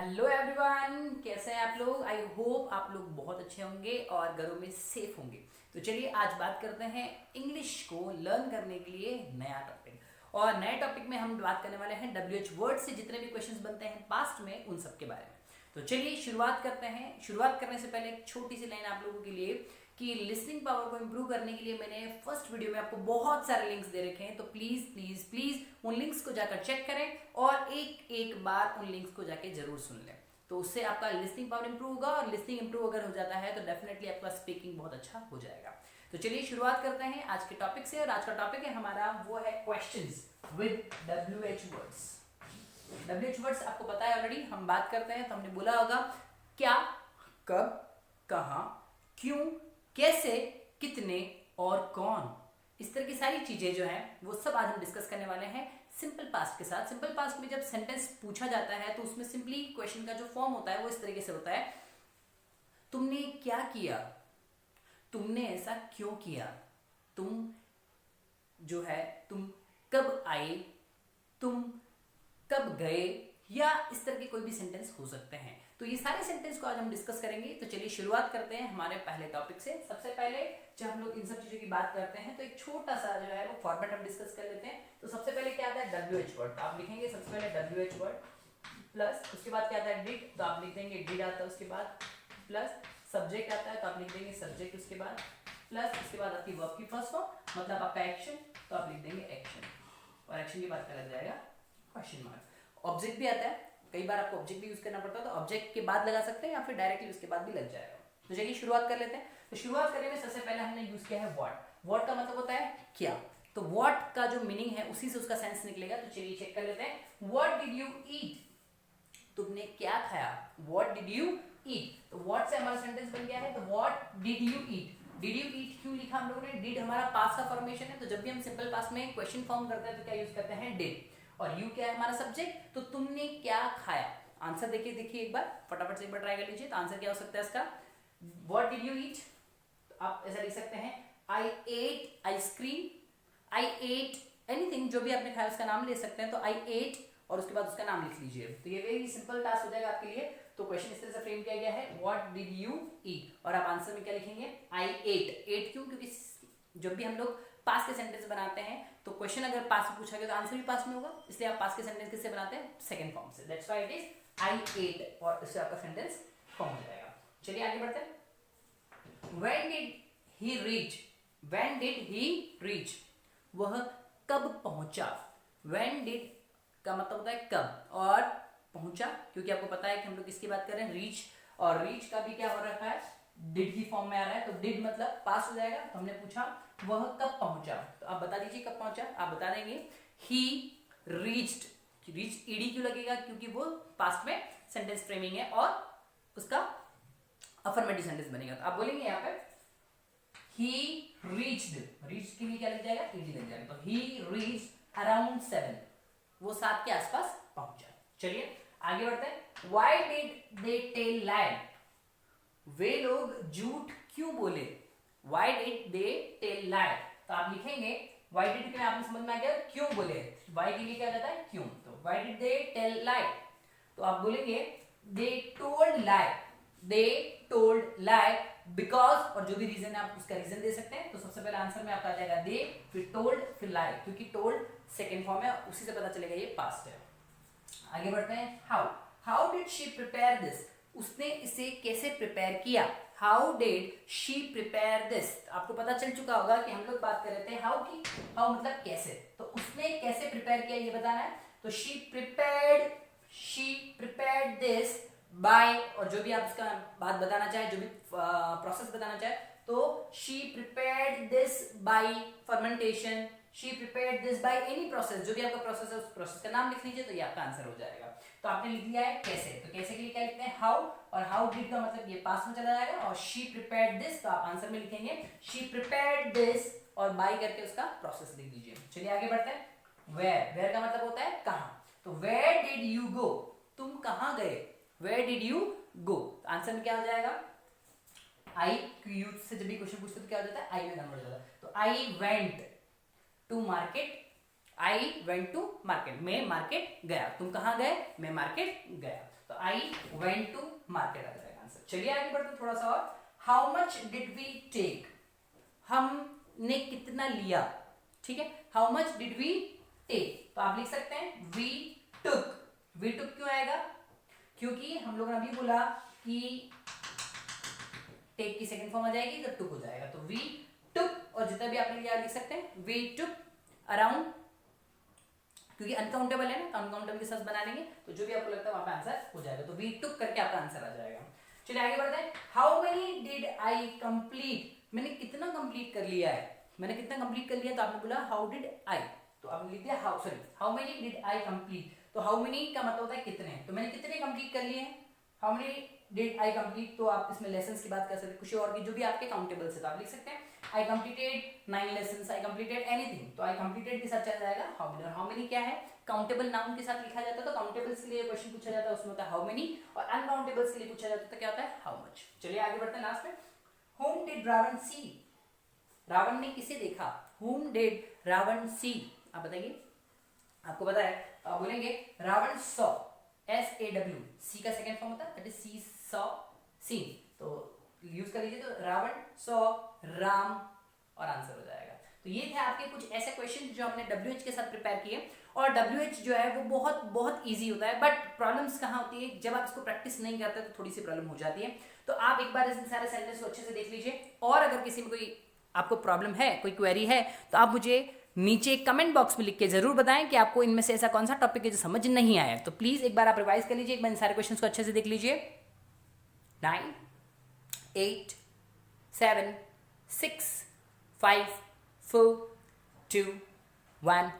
Hello everyone, कैसे हैं आप लोग। आई होप आप लोग बहुत अच्छे होंगे और घरों में सेफ होंगे। तो चलिए आज बात करते हैं इंग्लिश को लर्न करने के लिए नया टॉपिक। और नए टॉपिक में हम बात करने वाले हैं WH वर्ड से जितने भी क्वेश्चंस बनते हैं पास्ट में उन सब के बारे में। तो चलिए शुरुआत करते हैं। शुरुआत करने से पहले एक छोटी सी लाइन आप लोगों के लिए कि लिसनिंग पावर को इंप्रूव करने के लिए मैंने फर्स्ट वीडियो में आपको बहुत सारे लिंक्स दे रखे हैं। तो प्लीज प्लीज प्लीज उन लिंक्स को जाकर चेक करें और एक एक बार उन लिंक्स को जाके जरूर सुन लें। तो उससे आपका लिसनिंग पावर इंप्रूव होगा और लिसनिंग इंप्रूव अगर हो जाता है तो डेफिनेटली आपका स्पीकिंग बहुत अच्छा हो जाएगा। तो चलिए शुरुआत करते हैं आज के टॉपिक से। और आज का टॉपिक है हमारा वो है questions with WH words. WH words आपको पता है ऑलरेडी। हम बात करते हैं तो हमने बोला होगा क्या, कब, कहाँ, क्यों, कैसे, कितने और कौन। इस तरह की सारी चीजें जो हैं वो सब आज हम डिस्कस करने वाले हैं सिंपल पास्ट के साथ। सिंपल पास्ट में जब सेंटेंस पूछा जाता है तो उसमें सिंपली क्वेश्चन का जो फॉर्म होता है वो इस तरीके से होता है, तुमने क्या किया, तुमने ऐसा क्यों किया, तुम जो है तुम कब आए, तुम कब गए, या इस तरह के कोई भी सेंटेंस हो सकते हैं। तो ये सारे सेंटेंस को आज हम डिस्कस करेंगे। तो चलिए शुरुआत करते हैं हमारे पहले टॉपिक से। सबसे पहले जब हम लोग इन सब चीजों की बात करते हैं तो एक छोटा सा जो है वो फॉर्मेट हम डिस्कस कर लेते हैं। तो सबसे पहले क्या आता है WH वर्ड। आप लिखेंगे सबसे पहले WH वर्ड प्लस उसके बाद क्या आता है डिड, तो आप लिख देंगे डिड आता है। उसके बाद प्लस सब्जेक्ट आता है तो आप लिख देंगे सब्जेक्ट। उसके बाद प्लस उसके बाद आती है वर्ब की फर्स्ट फॉर्म मतलब आपका एक्शन, तो आप लिख देंगे एक्शन। और एक्शन के बाद क्या लग जाएगा क्वेश्चन मार्क। ऑब्जेक्ट भी आता है, कई बार आपको ऑब्जेक्ट भी यूज करना पड़ता है तो ऑब्जेक्ट के बाद लगा सकते हैं या फिर डायरेक्टली उसके बाद भी लग जाएगा। तो चलिए शुरुआत कर लेते हैं। तो शुरुआत करने में सबसे पहले हमने यूज किया है व्हाट। व्हाट का मतलब होता है क्या। तो व्हाट का जो मीनिंग है उसी से उसका सेंस निकलेगा। तो चलिए चेक कर लेते हैं। व्हाट डिड यू ईट, तुमने क्या खाया। व्हाट डिड यू ईट, तो व्हाट से हमारा सेंटेंस बन गया है। तो what did you eat. Did you eat क्यों लिखा हम लोगों ने, डिड हमारा पास्ट का फॉर्मेशन है। तो जब भी हम सिंपल पास्ट में क्वेश्चन फॉर्म करते हैं तो क्या यूज करते हैं डिड, और यू क्या है हमारा सब्जेक्ट। तो तुमने क्या खाया। आंसर देखिए एक बार फटाफट से एक बार ट्राई कर लीजिए। तो आंसर क्या हो सकता है इसका, व्हाट डिड यू ईट। तो आप ऐसा लिख सकते हैं I ate ice cream, I ate anything, जो भी आपने खाया उसका नाम ले सकते हैं। तो आई एट और उसके बाद उसका नाम लिख लीजिए। तो ये वेरी सिंपल टास्क हो जाएगा आपके लिए। तो क्वेश्चन इस तरह से फ्रेम किया गया है, व्हाट डिड यू ईट, और आप आंसर में क्या लिखेंगे आई एट। एट क्यों, क्योंकि जब भी हम लोग पास्ट के सेंटेंस बनाते हैं तो क्वेश्चन अगर पास्ट में पूछा गया तो आंसर भी पास्ट में होगा, इसलिए आप पास्ट के सेंटेंस किससे बनाते हैं, सेकंड फॉर्म से। That's why it is I ate, और इससे आपका सेंटेंस फॉर्म हो जाएगा। चलिए आगे बढ़ते हैं। When did he reach, when did he reach, वह कब पहुंचा। व्हेन डिड का मतलब होता है कब, और पहुंचा क्योंकि आपको पता है कि हम लोग किसकी बात कर रहे हैं, रीच। और रीच का भी क्या हो रखा है, डिड की फॉर्म में आ रहा है। तो डिड मतलब पास्ट हो जाएगा। तो हमने पूछा वह कब पहुंचा, तो आप बता दीजिए कब पहुंचा। आप बता देंगे ही रीच्ड। रीच ईडी क्यों लगेगा, क्योंकि वो पास्ट में सेंटेंस फ्रेमिंग है और उसका अफर्मेटिव सेंटेंस बनेगा। तो आप बोलेंगे यहाँ पे ही रीच्ड, रीच के लिए क्या लग जाएगा, ईडी लग जाएगा। तो ही रीच्ड अराउंड 7, वो 7 के आसपास पहुंचा। चलिए आगे बढ़ते हैं। Why did they tell lie, वे लोग झूठ क्यों बोले। Why did they tell lie, तो आप लिखेंगे why did के आपने समझ में आ गया क्यों बोले। why के लिए क्या रहता है क्यों। तो why did they tell lie, तो आप बोलेंगे they told lie, they told lie because, और जो भी रीजन है आप उसका रीजन दे सकते हैं। तो सबसे पहले आंसर में आपका आ जाएगा they, फिर told, फिर lie, क्योंकि told सेकेंड फॉर्म है, उसी से पता चलेगा ये पास्ट है। आगे बढ़ते हैं। how did she prepare this, उसने इसे कैसे प्रिपेयर किया। How did she prepare this, आपको पता चल चुका होगा कि हम लोग बात कर रहे थे हाउ की। हाउ मतलब कैसे, तो उसने कैसे प्रिपेयर किया ये बताना है। तो शी प्रिपेयर्ड दिस बाय, और जो भी आप इसका बात बताना चाहे, जो भी प्रोसेस बताना चाहे, तो she prepared this by fermentation, she prepared this by any process, जो भी आपका प्रोसेस है उस प्रोसेस का नाम लिख लीजिए तो ये आपका आंसर हो जाएगा। तो आपने लिख दिया है कैसे, तो कैसे के लिए क्या लिखते हैं हाउ, और हाउ डिड का मतलब ये पास्ट में चला जाएगा, और शी प्रिपेयर्ड दिस तो आप आंसर में लिखेंगे शी प्रिपेयर्ड दिस और बाय करके उसका प्रोसेस लिख दीजिए। चलिए आगे बढ़ते हैं। वेयर का मतलब होता है कहाँ। तो वेयर डिड यू गो, तुम कहाँ गए। वेयर डिड यू गो, तो आंसर में क्या हो जाएगा आई, यू से जब भी क्वेश्चन पूछते तो क्या हो जाता है आई में कन्वर्ट हो जाता है। तो I went to market I went to market, मैं मार्केट गया। तुम कहाँ गए? मैं मार्केट गया। तो आई वेंट टू मार्केट आ जाएगा आंसर। चलिए आगे बढ़ते थोड़ा सा और। How much did we take, हमने कितना लिया, ठीक है। How much did we take, तो आप लिख सकते हैं वी टुक। वी टुक क्यों आएगा? क्योंकि हम लोगों ने अभी बोला कि टेक की सेकंड फॉर्म आ जाएगी तो टुक हो जाएगा। तो वी टुक, और जितना भी आपने लिया लिख सकते हैं वी टुक अराउंड, क्योंकि अनकाउंटेबल है ना, तो अनकाउंटेबल के साथ बना लेंगे तो जो भी आपको लगता है वहां पे आंसर हो जाएगा। तो वी टुक करके आपका आंसर आ जाएगा। चलिए आगे बढ़ते हैं। How many did I complete, मैंने कितना कंप्लीट कर लिया है, मैंने कितना कंप्लीट कर लिया, तो आपने बोला हाउ डिड आई, तो आपने लिख दिया how, sorry how many did I complete. तो हाउ मेनी का मतलब होता है कितने, तो मैंने कितने कंप्लीट कर लिए हैं। How many did I complete, तो आप इसमें लेसन्स की बात कर सकते हैं, कुछ और की जो भी आपके काउंटेबल से, तो आप लिख सकते हैं I completed 9 lessons, I completed anything, तो आई कंप्लीटेड के साथ चल जाएगा हाउ मेनी। और हाउ मेनी क्या है, काउंटेबल नाउन के साथ लिखा जाता है, तो काउंटेबल्स के लिए क्वेश्चन पूछा जाता है उसमें होता है हाउ मेनी, और अनकाउंटेबल्स के लिए पूछा जाता है तो क्या होता है हाउ मच। चलिए आगे बढ़ते हैं लास्ट में। whom did रावण सी, रावण ने किसे देखा। whom did रावण सी, आप बताइए, आपको पता है आप बोलेंगे रावण सॉ, SAW, सी का सेकंड फॉर्म होता है that is see saw seen, तो यूज कर लीजिए, तो रावण सॉ राम, और आंसर हो जाएगा। तो ये थे आपके कुछ ऐसे क्वेश्चन जो हमने WH के साथ प्रिपेयर किए, और WH जो है वो बहुत बहुत इजी होता है, बट प्रॉब्लम्स कहाँ होती है, जब आप इसको प्रैक्टिस नहीं करते तो थोड़ी सी प्रॉब्लम हो जाती है। तो आप एक बार इस सारे सेंटेंस को अच्छे से देख लीजिए, और अगर किसी में कोई आपको प्रॉब्लम है, कोई क्वेरी है, तो आप मुझे नीचे कमेंट बॉक्स में लिख के जरूर बताएं कि आपको इनमें से ऐसा कौन सा टॉपिक है जो समझ नहीं आया। तो प्लीज एक बार आप रिवाइज कर लीजिए, एक बार इन सारे क्वेश्चंस को अच्छे से देख लीजिए। 9 8 7 6 5 4 2 1।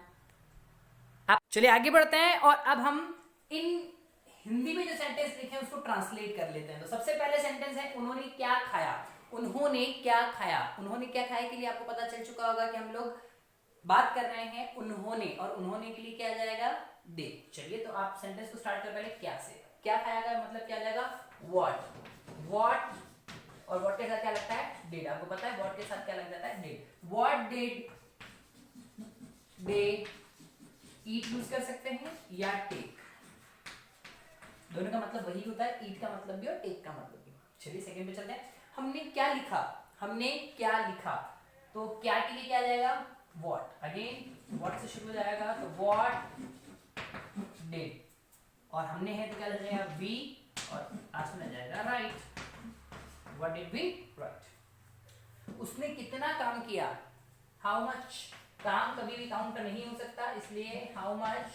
आप चलिए आगे बढ़ते हैं, और अब हम इन हिंदी में जो सेंटेंस लिखे हैं उसको ट्रांसलेट कर लेते हैं। तो सबसे पहले सेंटेंस है उन्होंने क्या खाया। उन्होंने क्या खाया, उन्होंने क्या खाया के लिए आपको पता चल चुका होगा कि हम लोग बात कर रहे हैं उन्होंने, और उन्होंने के लिए क्या आ जाएगा दे। चलिए तो आप सेंटेंस को स्टार्ट कर पहले क्या से, क्या खाया गया मतलब क्या आ जाएगा व्हाट, व्हाट, और व्हाट के साथ क्या लगता है डिड, आपको पता है व्हाट के साथ क्या लग जाता है did. What did they eat use कर सकते हैं या टेक, दोनों का मतलब वही होता है, ईट का मतलब भी और टेक का मतलब भी। चलिए सेकंड पे चलते हैं। हमने क्या लिखा, हमने क्या लिखा, तो क्या के लिए क्या आ जाएगा व्हाट, अगेन व्हाट से शुरू हो जाएगा, तो व्हाट डिड, और हमने है तो क्या लग जाएगा वी, और लास्ट में जाएगा right, what did we write. उसने कितना काम किया, हाउ मच, काम कभी भी काउंट नहीं हो सकता, इसलिए how much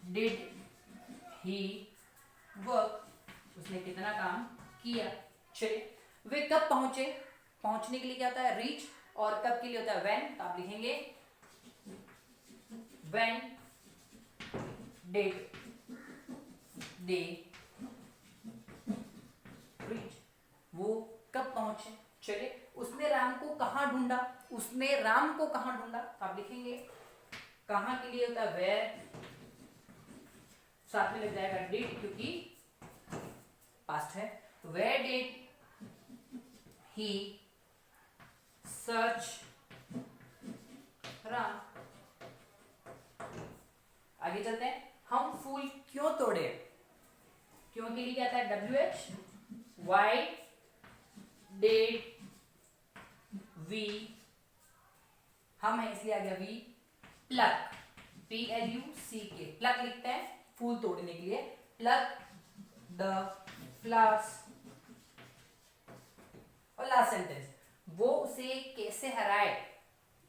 did he work, उसने कितना काम किया। चलिए वे कब पहुंचे, पहुंचने के लिए क्या होता है रीच, और कब के लिए होता है व्हेन, तो आप लिखेंगे व्हेन डिड दे रीच, वो कब पहुंचे। चलिए उसने राम को कहां ढूंढा, उसने राम को कहां ढूंढा, तो आप लिखेंगे कहां के लिए होता है वेयर, साथ में लग जाएगा डिड क्योंकि पास्ट है, तो where did he search Ram. आगे चलते हैं। हम फूल क्यों तोड़े, क्यों के लिए क्या था WH, वाई डिड वी, हम है इसलिए आ गया वी, प्लक PLUCK, प्लक लिखते हैं फूल तोड़ने के लिए, प्लक द फ्लावर्स। और लास्ट सेंटेंस, वो उसे कैसे हराए,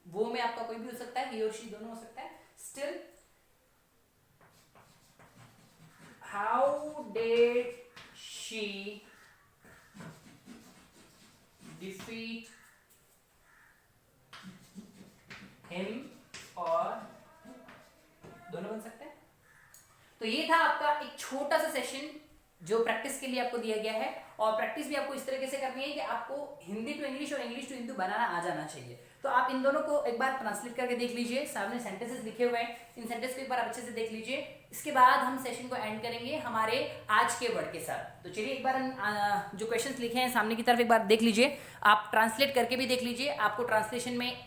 वो में आपका कोई भी हो सकता है, ही और शी दोनों हो सकता है, still how did she defeat him, और दोनों बन सकते हैं। तो ये था आपका एक छोटा सा सेशन जो प्रैक्टिस के लिए आपको दिया गया है, और प्रैक्टिस भी आपको इस तरीके से करनी है कि आपको हिंदी टू इंग्लिश और इंग्लिश टू हिंदी बनाना आ जाना चाहिए। तो आप इन दोनों को एक बार ट्रांसलेट करके देख लीजिए, सामने सेंटेंसेस लिखे हुए हैं, इन सेंटेंस को एक बार अच्छे से देख लीजिए। इसके बाद हम सेशन को एंड करेंगे हमारे आज के वर्ड के साथ। तो चलिए एक बार जो क्वेश्चंस लिखे हैं सामने की तरफ एक बार देख लीजिए, आप ट्रांसलेट करके भी देख लीजिए, आपको ट्रांसलेशन में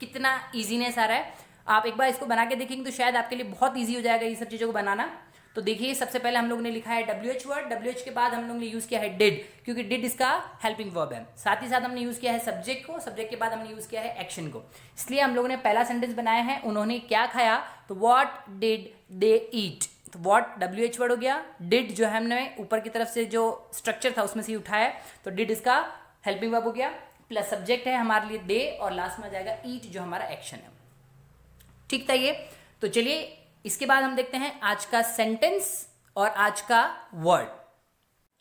कितना ईजीनेस आ रहा है। आप एक बार इसको बना के देखेंगे तो शायद आपके लिए बहुत ईजी हो जाएगा ये सब चीज़ों को बनाना। तो देखिए सबसे पहले हम लोग ने लिखा है WH वर्ड, WH के बाद हम लोग ने यूज किया है डिड, क्योंकि डिड इसका हेल्पिंग वर्ब है। साथ ही साथ हमने यूज किया है सब्जेक्ट को, सब्जेक्ट के बाद हमने यूज किया है एक्शन को। इसलिए हम लोगों ने पहला सेंटेंस बनाया है, उन्होंने क्या खाया, तो व्हाट डिड दे ईट। तो व्हाट WH वर्ड हो गया, डिड जो है हमने ऊपर की तरफ से जो स्ट्रक्चर था उसमें से उठाया, तो डिड इसका हेल्पिंग वर्ब हो गया, प्लस सब्जेक्ट है हमारे लिए दे, और लास्ट में आ जाएगा ईट जो हमारा एक्शन है। ठीक था ये। तो चलिए इसके बाद हम देखते हैं आज का सेंटेंस और आज का वर्ड।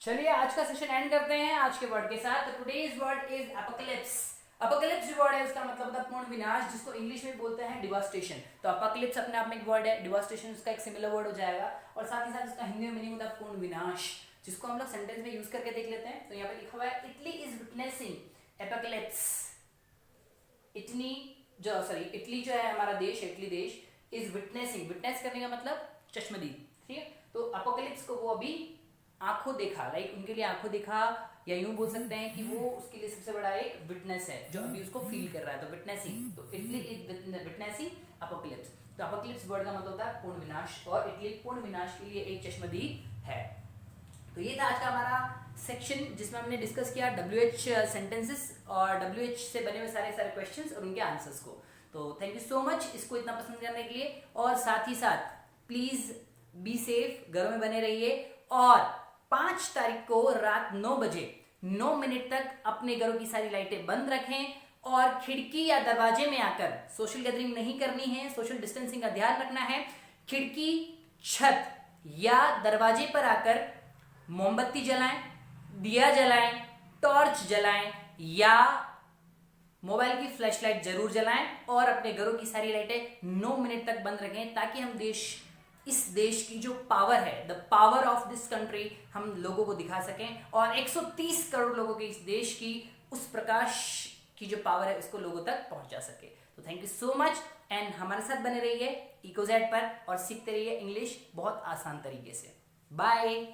चलिए आज का सेशन एंड करते हैं आज के वर्ड के साथ। तो today's word is apocalypse. Apocalypse जो वर्ड है उसका मतलब होता है पूर्ण विनाश, जिसको इंग्लिश में बोलते हैं डिवास्टेशन। तो एपोकलिप्स अपने आप में एक वर्ड है, डिवास्टेशन उसका एक सिमिलर वर्ड हो जाएगा, और साथ ही साथ उसका हिंदी में मीनिंग होता है पूर्ण विनाश, जिसको हम लोग सेंटेंस में यूज करके देख लेते हैं। तो यहाँ पे लिखा हुआ है Italy is witnessing apocalypse. Italy जो है हमारा देश, इटली देश इज विटनेसिंग, विटनेस करने का मतलब चश्मदीद, ठीक है। तो अपोकलिप्स को वो अभी आंखों देखा, लाइक उनके लिए आंखों देखा, या यूं बोल सकते हैं कि वो उसके लिए सबसे बड़ा एक विटनेस है जो अभी उसको फील कर रहा है। तो विटनेसिंग, तो इटली इज विटनेसिंग अपोकलिप्स। तो अपोकलिप्स वर्ड का मतलब होता है पूर्ण विनाश, और इटली पूर्ण विनाश के लिए एक चश्मदीद है। तो ये था आज का हमारा सेक्शन जिसमें हमने डिस्कस किया WH सेंटेंसेस और WH से बने हुए सारे क्वेश्चंस और उनके आंसर्स को। तो थैंक यू सो मच इसको इतना पसंद करने के लिए, और साथ ही साथ प्लीज बी सेफ, घरों में बने रहिए, और 5 तारीख को रात 9 बजे 9 मिनट तक अपने घरों की सारी लाइटें बंद रखें, और खिड़की या दरवाजे में आकर सोशल गैदरिंग नहीं करनी है, सोशल डिस्टेंसिंग का ध्यान रखना है। खिड़की, छत या दरवाजे पर आकर मोमबत्ती जलाएं, दिया जलाएं, टॉर्च जलाएं, या मोबाइल की फ्लैशलाइट जरूर जलाएं, और अपने घरों की सारी लाइटें 9 मिनट तक बंद रखें, ताकि हम इस देश की जो पावर है, the power of this country, हम लोगों को दिखा सकें, और 130 करोड़ लोगों के इस देश की उस प्रकाश की जो पावर है उसको लोगों तक पहुंचा सके। तो thank you so much, and हमारे साथ बने रहिए इकोजेड पर, और सीखते रहिए इंग्लिश बहुत आसान तरीके से। बाय।